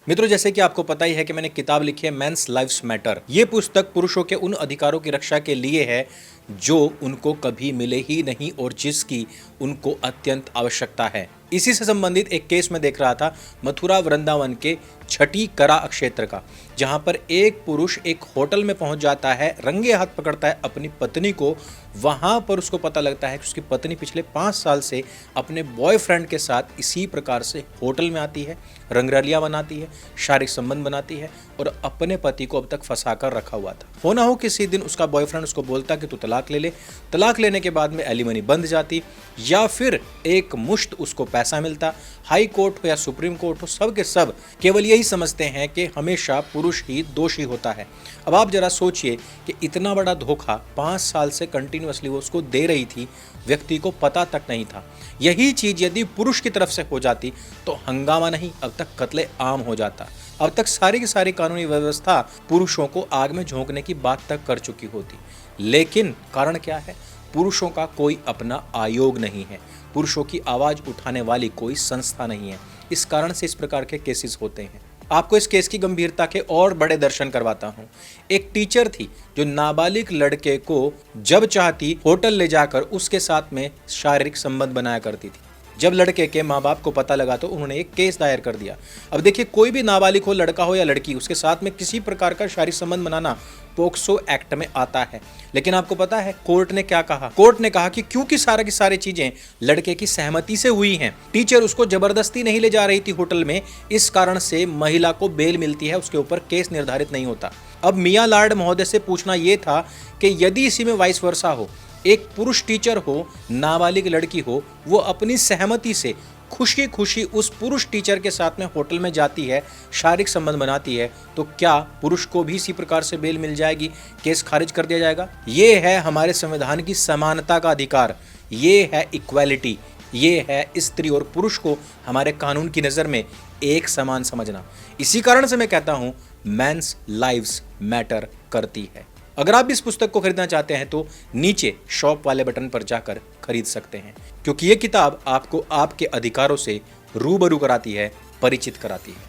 मित्रों, जैसे कि आपको पता ही है कि मैंने किताब लिखी है मेंस लाइव्स मैटर। ये पुस्तक पुरुषों के उन अधिकारों की रक्षा के लिए है जो उनको कभी मिले ही नहीं और जिसकी उनको अत्यंत आवश्यकता है। इसी से संबंधित एक केस में देख रहा था मथुरा वृंदावन के छठी करा क्षेत्र का, जहां पर एक पुरुष एक होटल में पहुंच जाता है, रंगे हाथ पकड़ता है अपनी पत्नी को। वहां पर उसको पता लगता है कि उसकी पत्नी पिछले 5 साल से अपने बॉयफ्रेंड के साथ इसी प्रकार से होटल में आती है, रंगरलियां बनाती है, शारीरिक संबंध बनाती है और अपने पति को अब तक फंसा कर रखा हुआ था। हो ना हो किसी दिन उसका बॉयफ्रेंड उसको बोलता कि तू तलाक ले ले। तलाक लेने के बाद में एलिमनी बंध जाती या फिर एक मुश्त उसको पैसा मिलता। हाई कोर्ट हो या सुप्रीम कोर्ट हो, सब के सब केवल यही समझते हैं कि हमेशा पुरुष ही दोषी होता है। अब आप जरा सोचिए कि इतना बड़ा धोखा 5 साल से कंटिन्यूअसली वो उसको दे रही थी, व्यक्ति को पता तक नहीं था। यही चीज यदि पुरुष की तरफ से हो जाती तो हंगामा नहीं, अब तक कत्ले आम हो जाता। अब तक सारी की सारी कानूनी व्यवस्था पुरुषों को आग में झोंकने की बात तक कर चुकी होती। लेकिन कारण क्या है? पुरुषों का कोई अपना आयोग नहीं है, पुरुषों की आवाज उठाने वाली कोई संस्था नहीं है। इस कारण से इस प्रकार के केसेस होते हैं। आपको इस केस की गंभीरता के और बड़े दर्शन करवाता हूं। एक टीचर थी जो नाबालिग लड़के को जब चाहती होटल ले जाकर उसके साथ में शारीरिक संबंध बनाया करती थी। जब लड़के के माँ बाप को पता लगा तो उन्होंने एक केस दायर कर दिया। अब देखिए, कोई भी नाबालिग हो, लड़का हो या लड़की, उसके साथ में किसी प्रकार का शारीरिक संबंध बनाना पोक्सो एक्ट में आता है। लेकिन आपको पता है कोर्ट ने क्या कहा? कोर्ट ने कहा कि क्योंकि सारा की सारी चीजें लड़के की सहमति से हुई हैं, टीचर उसको जबरदस्ती नहीं ले जा रही थी होटल में, इस कारण से महिला को बेल मिलती है, उसके ऊपर केस निर्धारित नहीं होता। अब मियां लॉर्ड महोदय से पूछना यह था कि यदि इसी में वाइस वर्सा हो, एक पुरुष टीचर हो, नाबालिग लड़की हो, वो अपनी सहमति से खुशी खुशी उस पुरुष टीचर के साथ में होटल में जाती है, शारीरिक संबंध बनाती है, तो क्या पुरुष को भी इसी प्रकार से बेल मिल जाएगी, केस खारिज कर दिया जाएगा? ये है हमारे संविधान की समानता का अधिकार, ये है इक्वालिटी, ये है स्त्री और पुरुष को हमारे कानून की नज़र में एक समान समझना। इसी कारण से मैं कहता हूँ मेंस लाइव्स मैटर करती है। अगर आप भी इस पुस्तक को खरीदना चाहते हैं तो नीचे शॉप वाले बटन पर जाकर खरीद सकते हैं, क्योंकि ये किताब आपको आपके अधिकारों से रूबरू कराती है, परिचित कराती है।